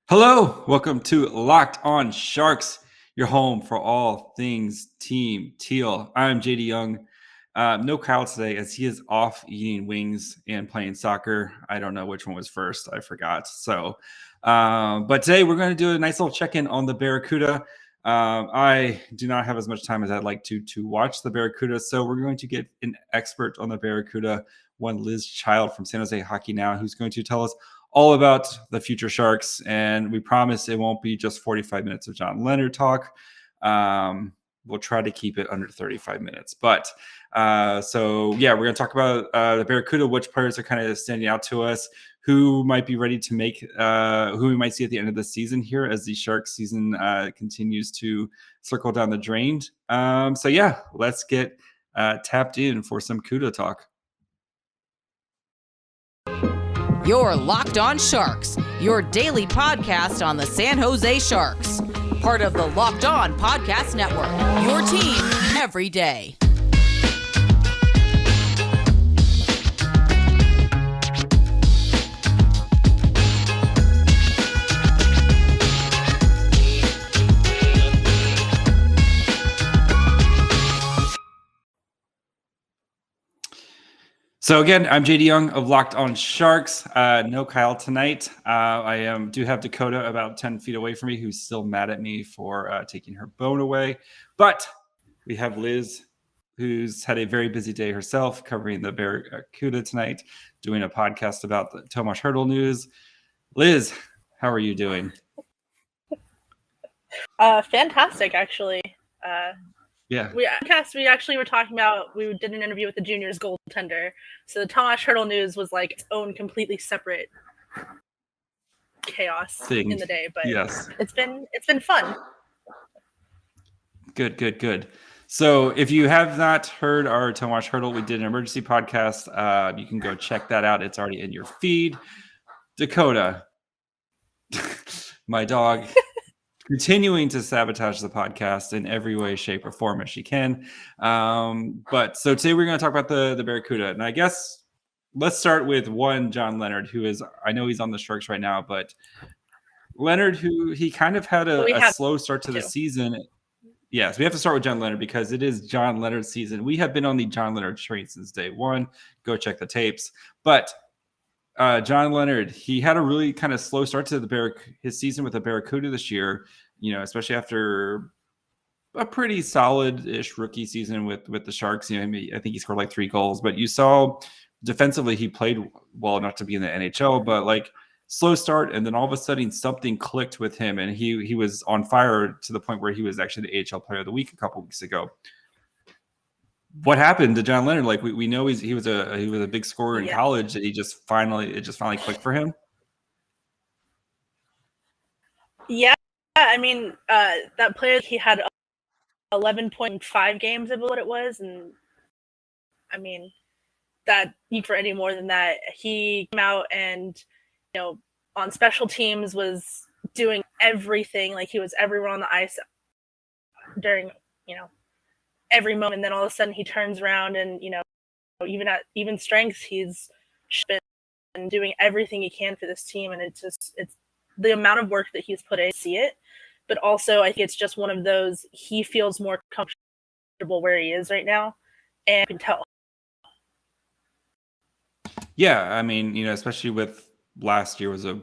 Hello, welcome to Locked On Sharks, your home for all things Team Teal. I'm JD Young. No Kyle today as he is off eating wings and playing soccer. I don't know which one was first. I forgot. But today we're going to do a nice little check-in on the Barracuda. I do not have as much time as I'd like to watch the Barracuda, so we're going to get an expert on the Barracuda, one Lizz Child from San Jose Hockey Now, who's going to tell us all about the future Sharks, and we promise it won't be just 45 minutes of John Leonard talk. We'll try to keep it under 35 minutes. But we're going to talk about the Barracuda, which players are kind of standing out to us, who might be ready to make, who we might see at the end of the season here as the Sharks season continues to circle down the drain. Let's get tapped in for some CUDA talk. You're Locked On Sharks, your daily podcast on the San Jose Sharks. Part of the Locked On Podcast Network, your team every day. So again, I'm JD Young of Locked On Sharks. No Kyle tonight. I do have Dakota about 10 feet away from me, who's still mad at me for taking her bone away. But we have Lizz, who's had a very busy day herself, covering the Barracuda tonight, doing a podcast about the Tomas Hertl news. Lizz, how are you doing? Fantastic, actually. Yeah. We actually were talking about, we did an interview with the juniors goaltender. So the Tomas Hertl news was like its own completely separate chaos in the day, but yes, it's been fun. Good. So if you have not heard our Tomas Hertl, we did an emergency podcast. You can go check that out. It's already in your feed. Dakota, my dog, continuing to sabotage the podcast in every way, shape, or form as she can. But today we're going to talk about the Barracuda. And I guess let's start with one John Leonard, who is, I know he's on the Sharks right now, but Leonard, who he kind of had a slow start to the season. Yes, we have to start with John Leonard because it is John Leonard's season. We have been on the John Leonard train since day one. Go check the tapes. But John Leonard, he had a really kind of slow start to his season with the Barracuda this year, especially after a pretty solid-ish rookie season with the Sharks. I think he scored like 3 goals, but you saw defensively he played well enough to be in the NHL, but like slow start, and then all of a sudden something clicked with him, and he was on fire to the point where he was actually the AHL Player of the Week a couple weeks ago. What happened to John Leonard? Like we know he was a big scorer in college. That it just finally clicked for him. Yeah, I mean that player, he had 11.5 games of what it was, and I mean that for any more than that, he came out and on special teams was doing everything. Like he was everywhere on the ice during every moment. And then all of a sudden he turns around and, even at even strength, he's been doing everything he can for this team. And it's the amount of work that he's put in, see it. But also I think it's just one of those, he feels more comfortable where he is right now. And you can tell. Yeah. I mean, especially with last year was a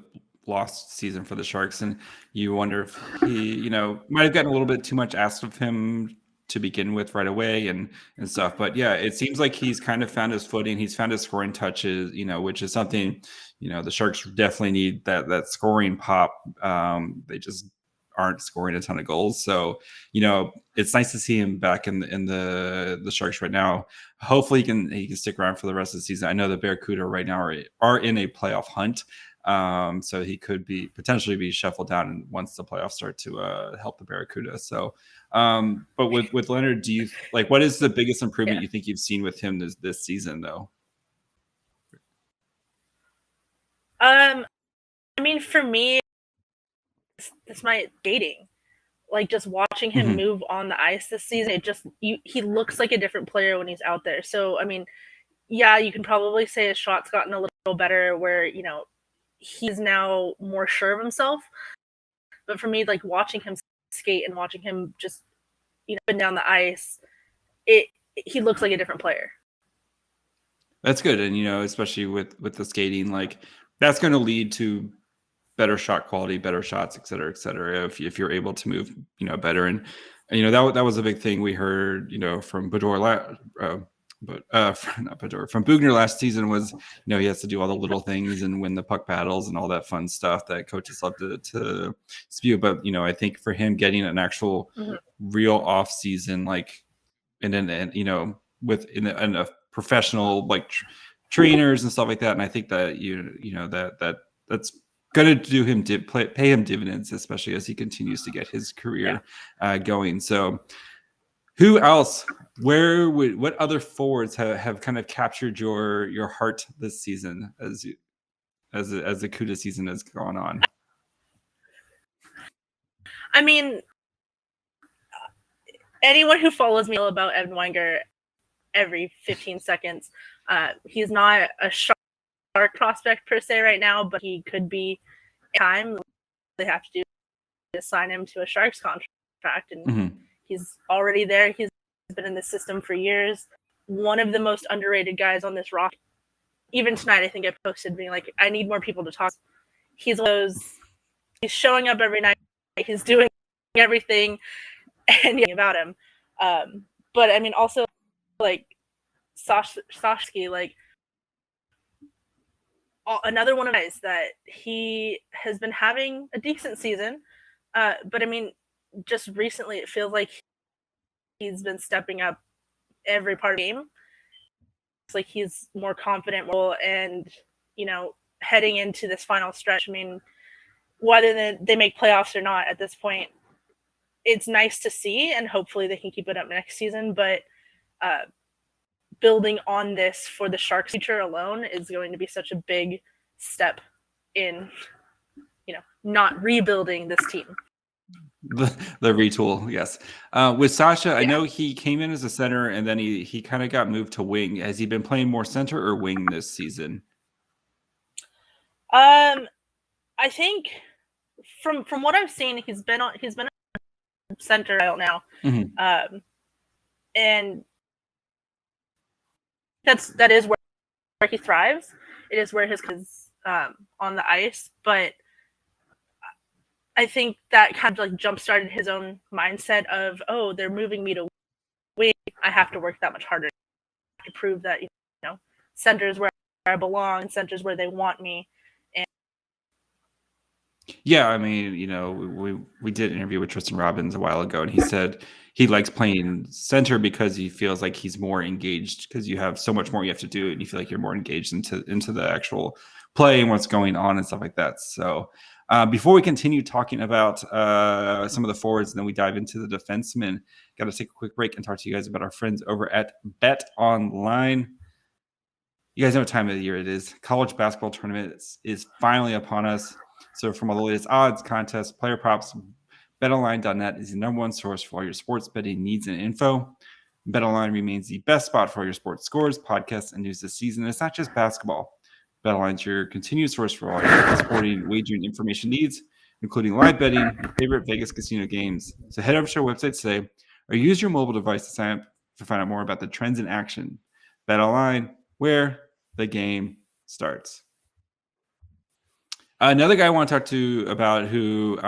lost season for the Sharks. And you wonder if he, might have gotten a little bit too much asked of him to begin with right away and stuff. But yeah, it seems like he's kind of found his footing. He's found his scoring touches, which is something, the Sharks definitely need that scoring pop. They just aren't scoring a ton of goals. So, it's nice to see him back in the Sharks right now. Hopefully he can stick around for the rest of the season. I know the Barracuda right now are in a playoff hunt. So he could potentially be shuffled down once the playoffs start to help the Barracuda. So, but with Leonard, do you what is the biggest improvement you think you've seen with him this season though? I mean, for me, it's my dating. Like just watching him move on the ice this season, he looks like a different player when he's out there. So, I mean, yeah, you can probably say his shot's gotten a little better where, he's now more sure of himself. But for me, like watching him skate and watching him just, up and down the ice, he looks like a different player. That's good. And, especially with the skating, like that's going to lead to better shot quality, better shots, et cetera, if you're able to move, better. And that was a big thing we heard, from Bedore, not Bedore, from Weigner last season was, he has to do all the little things and win the puck battles and all that fun stuff that coaches love to spew. But, I think for him getting an actual real off season, like, and within a professional, like trainers and stuff like that. And I think that, that's going to do him pay him dividends, especially as he continues to get his career going. So who else, what other forwards have kind of captured your heart this season as the CUDA season has gone on? I mean, anyone who follows me about Evan Weigner every 15 seconds, he's not a Shark prospect per se right now, but he could be. Time they have to do is sign him to a Sharks contract, and he's already there. He's been in the system for years. One of the most underrated guys on this roster. Even tonight, I think I posted being like, I need more people to talk. He's he's showing up every night. He's doing everything and about him. But I mean, also like Sashki, like another one of guys that he has been having a decent season. But I mean, just recently, it feels like he's been stepping up every part of the game. It's like he's more confident and, heading into this final stretch. I mean, whether they make playoffs or not at this point, it's nice to see, and hopefully they can keep it up next season. But building on this for the Sharks' future alone is going to be such a big step in, not rebuilding this team. The retool, yes. With Sasha, I know he came in as a center and then he kind of got moved to wing. Has he been playing more center or wing this season? I think from what I've seen, he's been a center now, and that is where he thrives. It is where his on the ice, but I think that kind of like jump-started his own mindset of, they're moving me to wing. I have to work that much harder to prove that, center is where I belong, center is where they want me. And yeah, I mean, we did an interview with Tristan Robbins a while ago, and he said he likes playing center because he feels like he's more engaged because you have so much more you have to do, and you feel like you're more engaged into the actual play and what's going on and stuff like that. So before we continue talking about some of the forwards and then we dive into the defensemen, got to take a quick break and talk to you guys about our friends over at Bet Online. You guys know what time of the year it is. College basketball tournament is finally upon us. So from all the latest odds, contests, player props, BetOnline.net is the number one source for all your sports betting needs and info. BetOnline remains the best spot for all your sports scores, podcasts, and news this season. It's not just basketball. BetOnline's your continued source for all your sporting wagering information needs, including live betting and favorite Vegas casino games. So head over to our website today or use your mobile device to sign up to find out more about the trends in action. BetOnline, where the game starts. Another guy I want to talk to about who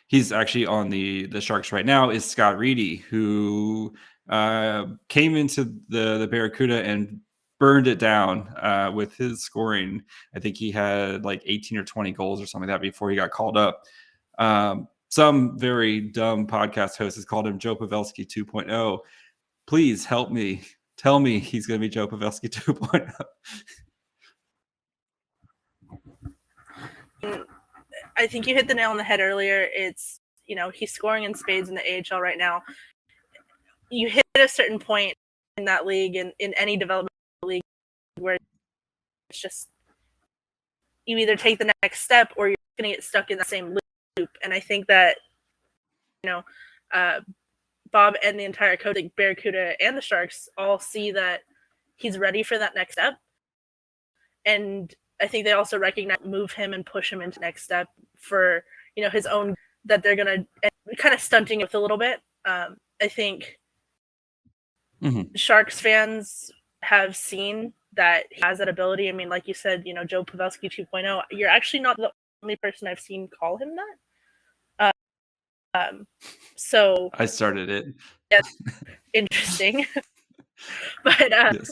he's actually on the Sharks right now is Scott Reedy, who came into the Barracuda and burned it down with his scoring. I think he had like 18 or 20 goals or something like that before he got called up. Some very dumb podcast host has called him Joe Pavelski 2.0. Please help me. Tell me he's going to be Joe Pavelski 2.0. I think you hit the nail on the head earlier. It's, he's scoring in spades in the AHL right now. You hit a certain point in that league and in any development league where it's just, you either take the next step or you're going to get stuck in the same loop. And I think that, Bob and the entire coaching, Barracuda and the Sharks all see that he's ready for that next step. And I think they also recognize, move him and push him into next step for, his own that they're going to kind of stunting with a little bit. I think Sharks fans have seen that he has that ability. I mean, like you said, Joe Pavelski 2.0, you're actually not the only person I've seen call him that. So I started it. Yeah, interesting. But Yes.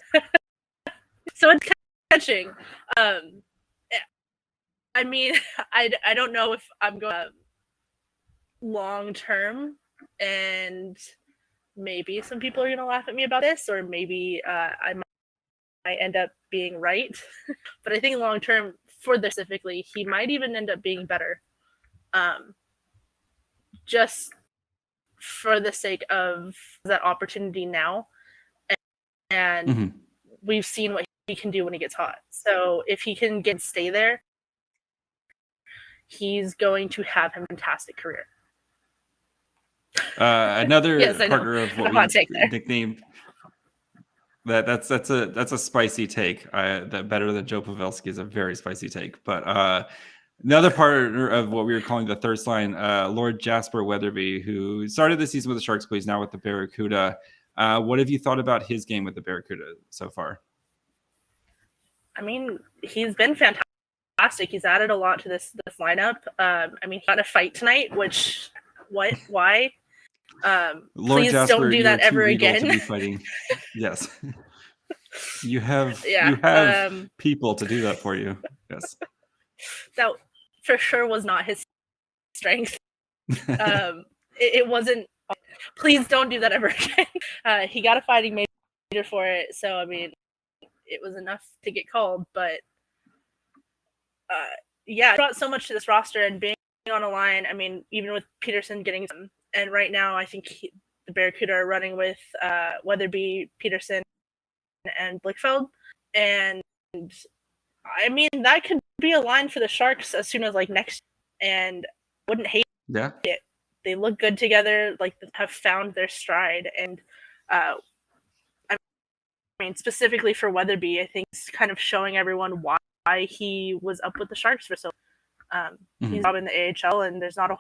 So it's catching. I mean, I don't know if I'm going long term, and maybe some people are going to laugh at me about this, or maybe I might end up being right. But I think long term, for this specifically, he might even end up being better. Just for the sake of that opportunity now. And we've seen what he can do when he gets hot. So if he can stay there, he's going to have a fantastic career. Another Yes, partner of what we nicknamed that's a spicy take. That better than Joe Pavelski is a very spicy take. But another partner of what we were calling the thirst line, Lord Jasper Weatherby, who started the season with the Sharks, but he's now with the Barracuda. What have you thought about his game with the Barracuda so far? I mean, he's been fantastic. He's added a lot to this lineup. I mean, he got a fight tonight, which why? Lord please Jasper, don't do that ever again. To be fighting. Yes. You have people to do that for you. Yes. That for sure was not his strength. It wasn't. Please don't do that ever again. He got a fighting major for it, so I mean, it was enough to get called. But it brought so much to this roster, and being on a line. I mean, even with Peterson getting some, and right now I think the Barracuda are running with Weatherby, Peterson, and Blichfeld, and I mean that could be a line for the Sharks as soon as next, and wouldn't hate it. They look good together, have found their stride, and I mean specifically for Weatherby, I think it's kind of showing everyone why he was up with the Sharks for so long. He's up in the AHL, and there's not a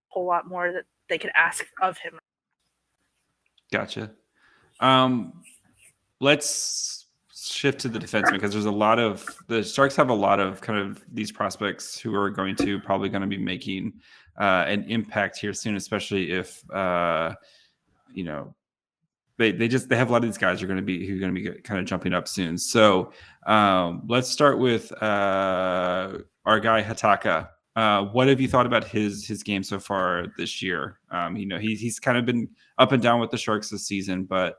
whole lot more that they could ask of him. Gotcha. Let's shift to the defenseman, because there's the Sharks have a lot of kind of these prospects who are going to be making an impact here soon, especially if they have a lot of these guys who are going to be kind of jumping up soon. So let's start with our guy Hatakka. What have you thought about his game so far this year? He's kind of been up and down with the Sharks this season, but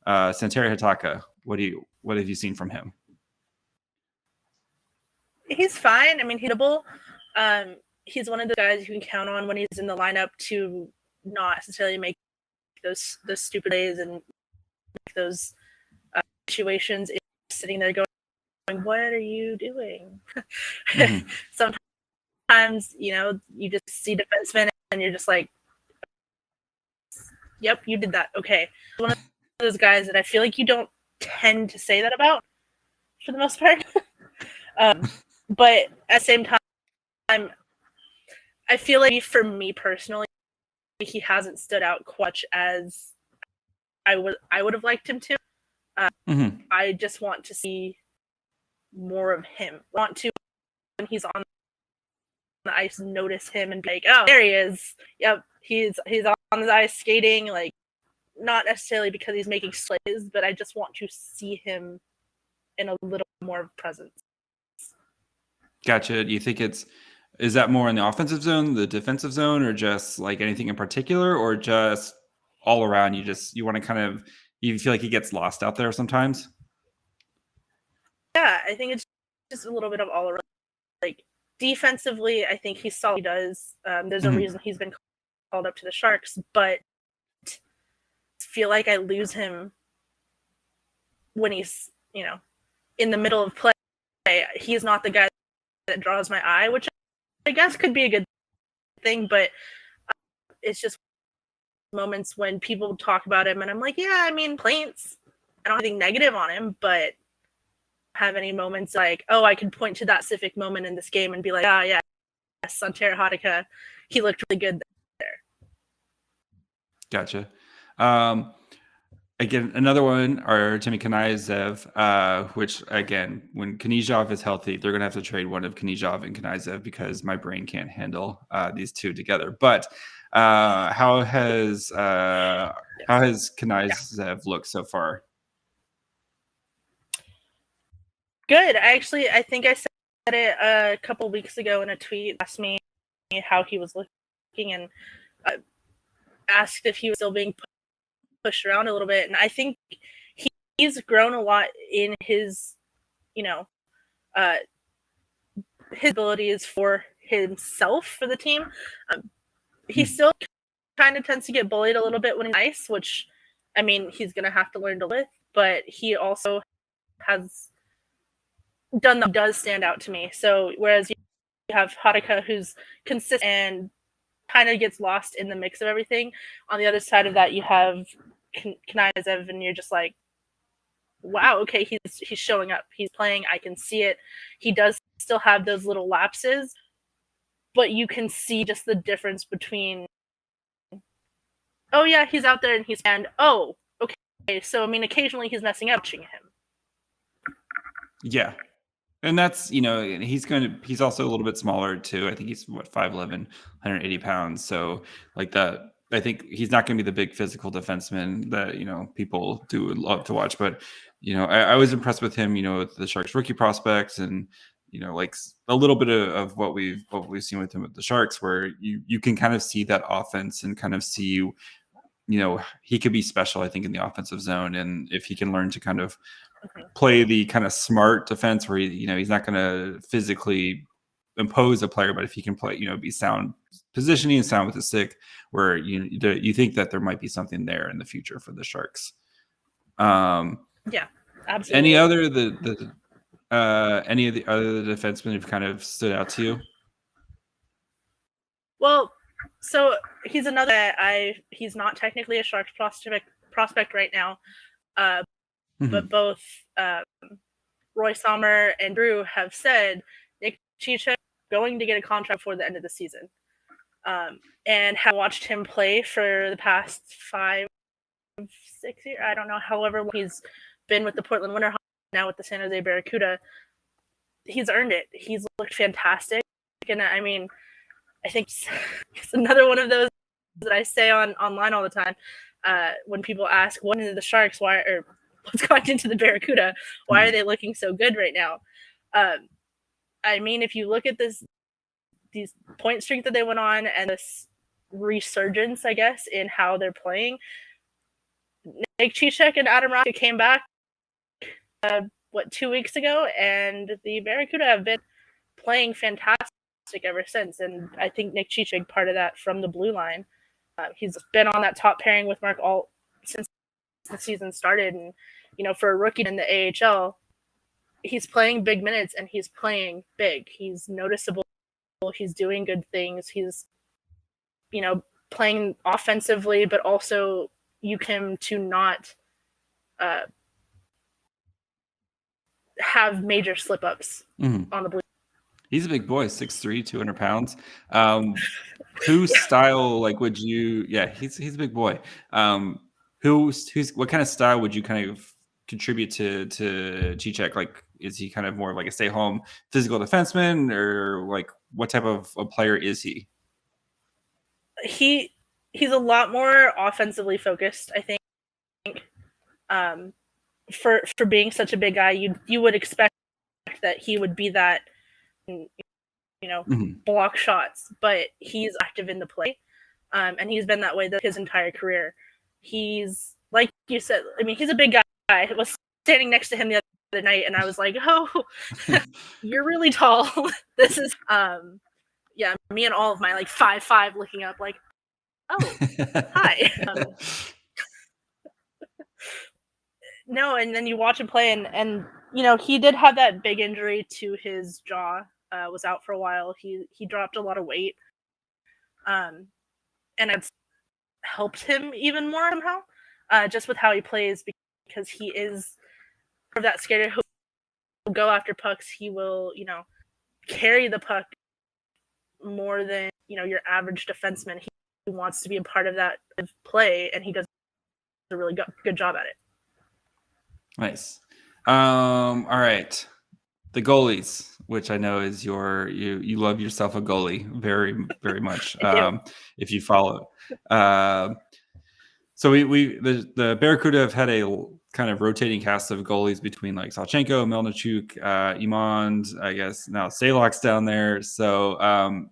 Santeri Hatakka, what have you seen from him? He's fine. I mean, he's hittable. He's one of the guys you can count on when he's in the lineup to not necessarily make those stupid plays and those situations. Sitting there going, "What are you doing?" Sometimes, you just see defensemen and you're just like, "Yep, you did that." Okay, one of those guys that I feel like you don't tend to say that about for the most part. But at the same time, I feel like for me personally, he hasn't stood out quite as I would have liked him to. I just want to see more of him. Want to, when he's on the ice, notice him and be like, "Oh, there he is. Yep, he's on the ice skating." Not necessarily because he's making plays, but I just want to see him in a little more presence. Gotcha. Do you think is that more in the offensive zone, the defensive zone, or just anything in particular, or just all around? You want to you feel like he gets lost out there sometimes? Yeah, I think it's just a little bit of all around. Defensively, I think he's solid. He does. There's a reason he's been called up to the Sharks, but I feel like I lose him when he's, in the middle of play. He's not the guy that draws my eye, which I guess could be a good thing, but it's just moments when people talk about him and I'm like, yeah, I mean, plaints. I don't have anything negative on him, but have any moments I could point to that specific moment in this game and be like, yeah, Santeri Hatakka, he looked really good there. Gotcha. Again, another one, Artemi Knyazev, which, again, when Knyazev is healthy, they're going to have to trade one of Knyazev and Knyazev because my brain can't handle these two together. But how has Knyazev looked so far? Good. I think I said it a couple weeks ago in a tweet. Asked me how he was looking and asked if he was still being pushed around a little bit. And I think he's grown a lot in his, his abilities for himself, for the team. He still kind of tends to get bullied a little bit when he's nice, which, I mean, he's going to have to learn to live with. But he also has does stand out to me. So whereas you have Hatakka, who's consistent and kind of gets lost in the mix of everything, on the other side of that you have Knyazev, and you're just like, wow, okay, he's showing up, he's playing, I can see it. He does still have those little lapses, but you can see just the difference between, oh yeah, he's out there and oh, okay, so I mean, occasionally he's messing up, watching him. Yeah. And that's, he's also a little bit smaller too. I think he's 5'11", 180 pounds. So like that, I think he's not going to be the big physical defenseman that, people do love to watch. But, I was impressed with him, with the Sharks rookie prospects and, like a little bit of what we've seen with him with the Sharks, where you can kind of see that offense and kind of see, he could be special, I think, in the offensive zone. And if he can learn to kind of play the kind of smart defense where he's not going to physically impose a player, but if he can play, be sound positioning and sound with the stick, where you think that there might be something there in the future for the Sharks. Yeah, absolutely. Any other any of the other defensemen who've kind of stood out to you? Well, so he's another. He's not technically a Sharks prospect right now. But both Roy Sommer and Drew have said Nick Cicek going to get a contract before the end of the season, and have watched him play for the past 5-6 years. I don't know, however long he's been with the Portland Winterhawks, now with the San Jose Barracuda. He's earned it. He's looked fantastic, and I mean, I think it's another one of those that I say online all the time. When people ask, "What into the Sharks? Why?" or what's going into the Barracuda? Why are they looking so good right now? I mean, if you look at these point streak that they went on and this resurgence, I guess, in how they're playing, Nick Cicek and Adam Rocket came back, 2 weeks ago, and the Barracuda have been playing fantastic ever since. And I think Nick Cicek, part of that from the blue line. He's been on that top pairing with Mark Alt since the season started, and for a rookie in the AHL, he's playing big minutes and he's playing big. He's noticeable. He's doing good things. He's playing offensively, but also you can to not have major slip-ups on the blue. He's a big boy, 6'3", 200 pounds. Whose style, like, would you? Yeah, he's a big boy. What kind of style would you kind of contribute to Cicek? Like, is he kind of more of like a stay-home physical defenseman, or like what type of a player is he? He's a lot more offensively focused, I think. For being such a big guy, you would expect that he would be that, block shots, but he's active in the play, and he's been that way his entire career. He's, like you said, I mean, he's a big guy. I was standing next to him the other night, and I was like, oh, you're really tall. This is, me and all of my, 5'5" looking up, like, oh, hi. No, and then you watch him play, and he did have that big injury to his jaw, was out for a while. He dropped a lot of weight, and it's helped him even more somehow, just with how he plays, because he is of that skater who will go after pucks. He will, carry the puck more than, your average defenseman. He wants to be a part of that play, and he does a really good job at it. Nice. All right. The goalies, which I know is you love yourself a goalie very, very much. If you follow. So the Barracuda have had a kind of rotating cast of goalies between like Salchenko, Melnichuk, Emond, I guess now Salok's down there. So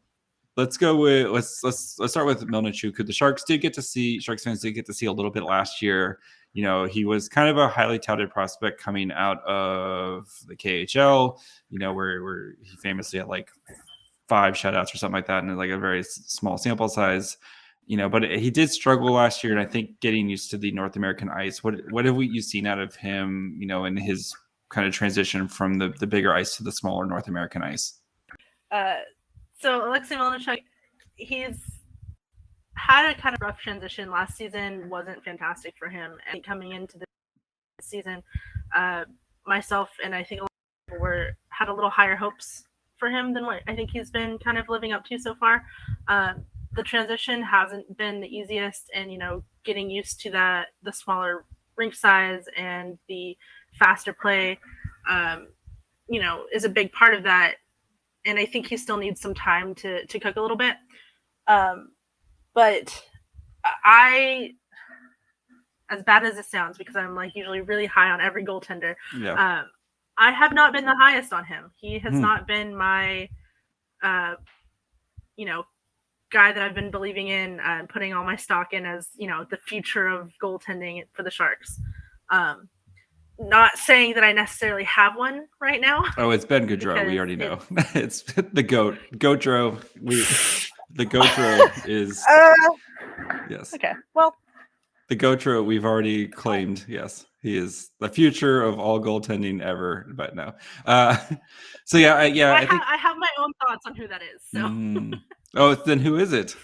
let's go with let's start with Melnichuk, who the Sharks fans did get to see a little bit last year. He was kind of a highly touted prospect coming out of the KHL, where he famously had like 5 shutouts or something like that, and like a very small sample size. But he did struggle last year, and I think getting used to the North American ice. What have you seen out of him, in his kind of transition from the bigger ice to the smaller North American ice? So Alexei Melnichuk, he's had a kind of rough transition. Last season wasn't fantastic for him. I think coming into the season, myself and I think a lot of people had a little higher hopes for him than what I think he's been kind of living up to so far. The transition hasn't been the easiest, and getting used to the smaller rink size and the faster play, is a big part of that. And I think he still needs some time to cook a little bit. But I, as bad as it sounds, because I'm like usually really high on every goaltender, I have not been the highest on him. He has not been my, guy that I've been believing in, putting all my stock in as, the future of goaltending for the Sharks. Not saying that I necessarily have one right now. Oh, it's Ben Gaudreau. We already know. It's the GOAT. Gaudreau. The Gaudreau is... yes. Okay, well... The Gaudreau we've already claimed. Yes, he is the future of all goaltending ever. But no. I think I have my own thoughts on who that is. So. Oh, then who is it?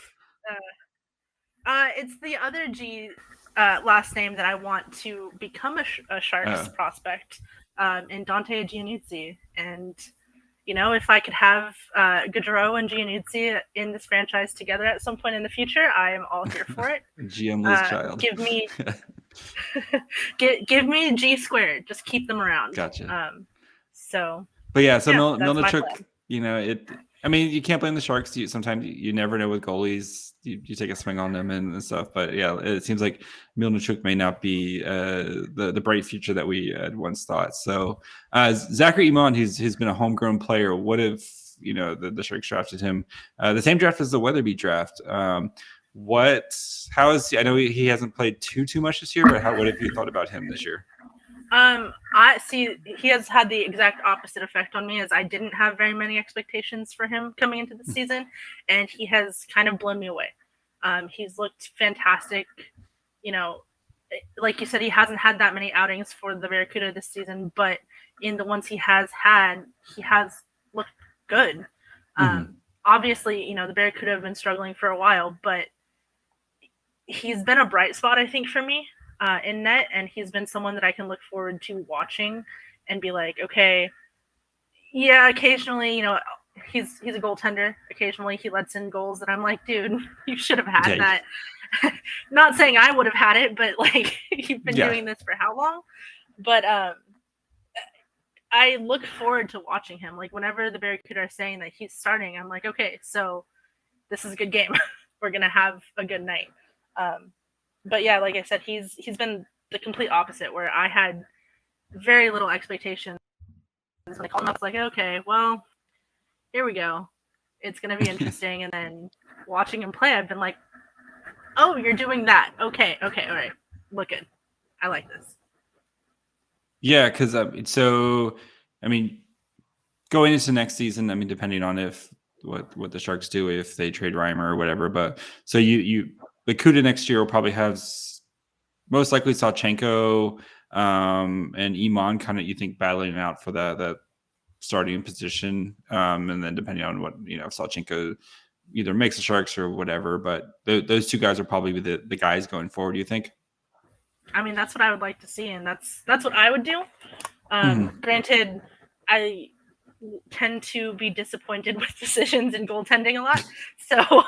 It's the other G last name that I want to become a Sharks prospect, in Dante Giannuzzi. And, if I could have Gaudreau and Giannuzzi in this franchise together at some point in the future, I am all here for it. GM Lizz child. Give me G squared. Just keep them around. Gotcha. But Melnichuk, you can't blame the Sharks. Sometimes you never know with goalies. You take a swing on them and stuff. But yeah, it seems like Melnichuk may not be the bright future that we had once thought. So Zachary Emond, who's been a homegrown player, what if the Sharks drafted him the same draft as the Weatherby draft? How is he? I know he hasn't played too much this year, but what have you thought about him this year? I see he has had the exact opposite effect on me, as I didn't have very many expectations for him coming into the season, and he has kind of blown me away. He's looked fantastic. Like you said, he hasn't had that many outings for the Barracuda this season, but in the ones he has had, he has looked good. Obviously, the Barracuda have been struggling for a while, but he's been a bright spot, I think, for me. In net, and he's been someone that I can look forward to watching and be like, okay, yeah, occasionally, he's a goaltender. Occasionally he lets in goals that I'm like, dude, you should have had that. Not saying I would have had it, but like, you've been doing this for how long? But I look forward to watching him. Like, whenever the Barracuda are saying that he's starting, I'm like, okay, so this is a good game. We're gonna have a good night. But yeah, like I said, he's been the complete opposite, where I had very little expectations. When I called him up, I was like, okay, well, here we go. It's going to be interesting. And then watching him play, I've been like, oh, you're doing that. Okay, all right. Look good. I like this. Yeah, because going into next season, depending on what the Sharks do, if they trade Reimer or whatever, but so the Cuda next year will probably have most likely Salchenko and Emond kind of, you think, battling out for that starting position, and then depending on what if Salchenko either makes the Sharks or whatever, but those two guys are probably the guys going forward. Do you think? That's what I would like to see, and that's what I would do. Granted, tend to be disappointed with decisions in goaltending a lot. So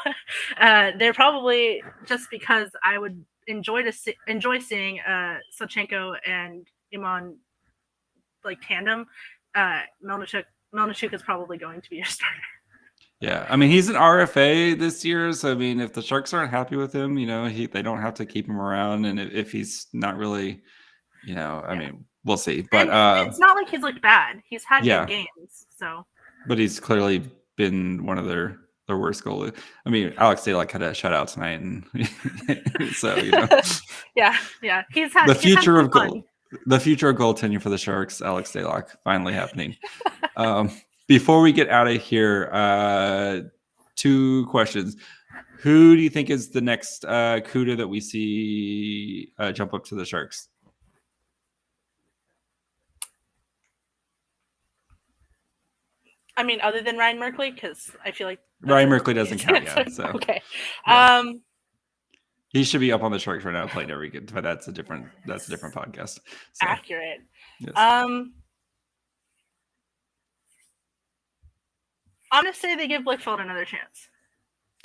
they're probably, just because I would enjoy seeing Sachenko and Emond like tandem. Melnichuk is probably going to be your starter. Yeah, I mean, he's an RFA this year, so I mean, if the Sharks aren't happy with him, they don't have to keep him around, and if he's not really, I mean, we'll see. But it's not like he's looked bad. He's had good games, so. But he's clearly been one of their worst goalies. I mean, Alexei had a shutout tonight, and so yeah, he's had the future of goal. The future of goaltending for the Sharks, Alex Stalock, finally happening. Before we get out of here, 2 questions. Who do you think is the next CUDA that we see jump up to the Sharks? I mean, other than Ryan Merkley, because I feel like Ryan Merkley doesn't count yet. So okay, yeah. He should be up on the Sharks right now playing every game, but that's a different podcast. So. Accurate. Yes. I'm gonna say they give Blichfeld another chance.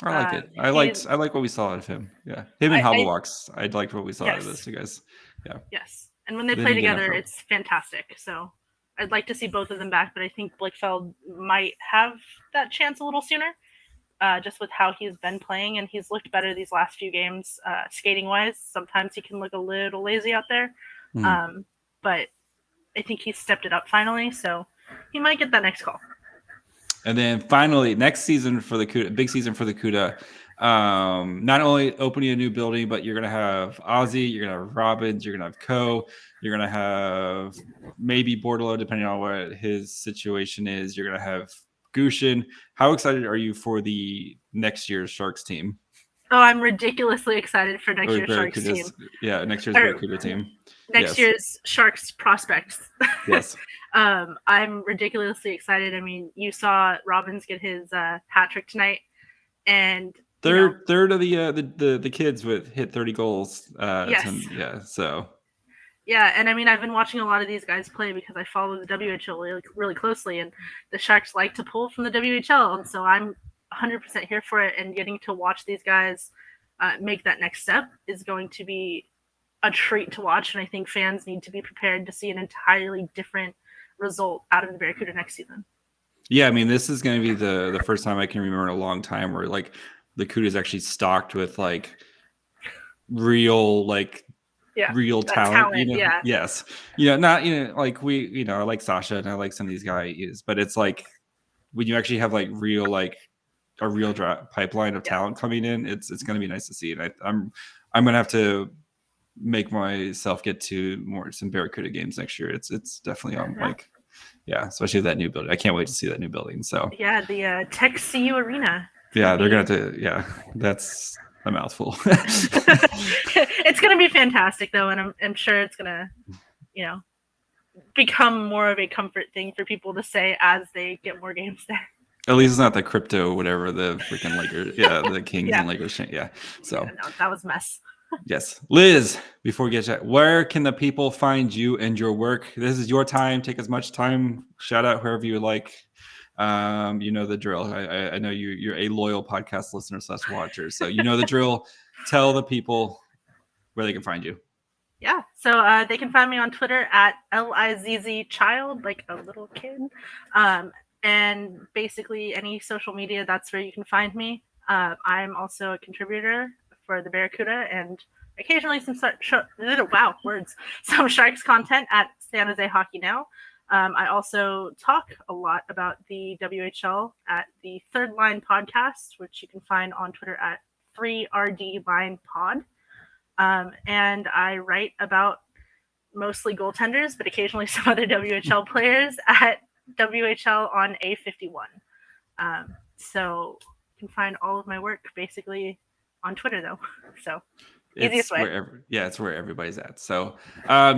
I like it. I like what we saw out of him. Yeah, him and Halbawaks. I liked what we saw out of those 2 guys. Yeah. Yes, and when they play together, it's fantastic. So I'd like to see both of them back, but I think Blichfeld might have that chance a little sooner, just with how he's been playing, and he's looked better these last few games, skating wise. Sometimes he can look a little lazy out there, but I think he's stepped it up finally, so he might get that next call. And then finally, next season for the CUDA, big season for the CUDA. Not only opening a new building, but you're going to have Ozzy, you're going to have Robbins, you're going to have Co, you're going to have maybe Bordelot, depending on what his situation is. You're going to have Gushin. How excited are you for the next year's Sharks team? Oh, I'm ridiculously excited for next year's Sharks team. Yeah, next year's Barracuda team. Next year's Sharks prospects. Yes. I'm ridiculously excited. I mean, you saw Robbins get his hat trick tonight, and third of the kids hit 30 goals. Yes. So. Yeah, and I mean, I've been watching a lot of these guys play because I follow the WHL really, really closely, and the Sharks like to pull from the WHL, and so I'm 100% here for it. And getting to watch these guys make that next step is going to be a treat to watch, and I think fans need to be prepared to see an entirely different result out of the Barracuda next season. Yeah, I mean, this is going to be the first time I can remember in a long time where the CUDA is actually stocked with real talent. Yeah. Yes. Not I like Sasha and I like some of these guys, but it's when you actually have real a real pipeline of talent coming in, it's going to be nice to see. And I'm going to have to make myself get to some Barracuda games next year. It's definitely on especially that new building. I can't wait to see that new building. So the Tech CU Arena. Yeah, they're going to have to. That's a mouthful. It's going to be fantastic though, and I'm sure it's going to become more of a comfort thing for people to say as they get more games there. At least it's not the crypto, whatever, the freaking Lakers. Yeah, the Kings and Lakers. Yeah. So that was a mess. Yes. Liz, before we get to where can the people find you and your work? This is your time. Take as much time. Shout out whoever you would like. You know the drill. I know you're a loyal podcast listener / watcher. So you know the drill. Tell the people where they can find you. Yeah. So they can find me on Twitter at LIZZChild, like a little kid. And basically any social media, that's where you can find me. I'm also a contributor for the Barracuda and occasionally some Sharks content at San Jose Hockey Now. I also talk a lot about the WHL at the Third Line Podcast, which you can find on Twitter at 3RD Line Pod. And I write about mostly goaltenders, but occasionally some other WHL players at WHL on A51. So you can find all of my work basically on Twitter though. So easiest way. It's where everybody's at. So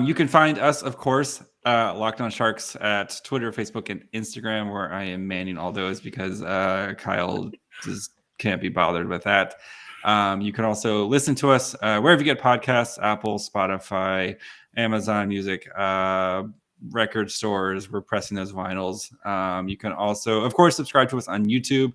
you can find us, of course, Locked On Sharks at Twitter, Facebook, and Instagram, where I am manning all those because Kyle just can't be bothered with that. You can also listen to us wherever you get podcasts, Apple, Spotify, Amazon Music, record stores. We're pressing those vinyls. You can also, of course, subscribe to us on YouTube.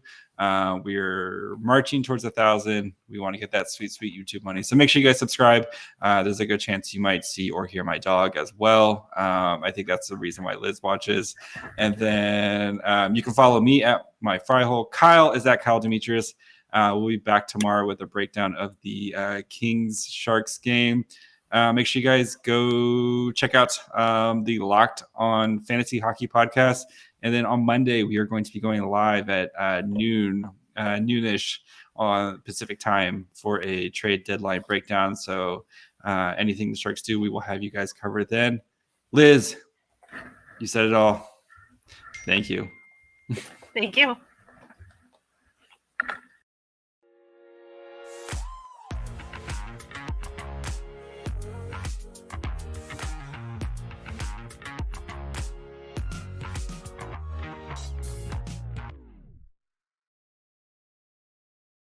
We're marching towards 1,000. We want to get that sweet YouTube money. So make sure you guys subscribe. There's a good chance you might see or hear my dog as well. I think that's the reason why Lizz watches. And then you can follow me at my fry hole. Kyle is at Kyle Demetrius. We'll be back tomorrow with a breakdown of the Kings Sharks game. Make sure you guys go check out the Locked On Fantasy Hockey podcast. And then on Monday, we are going to be going live at noonish on Pacific time for a trade deadline breakdown. So anything the Sharks do, we will have you guys covered then. Lizz, you said it all. Thank you. Thank you.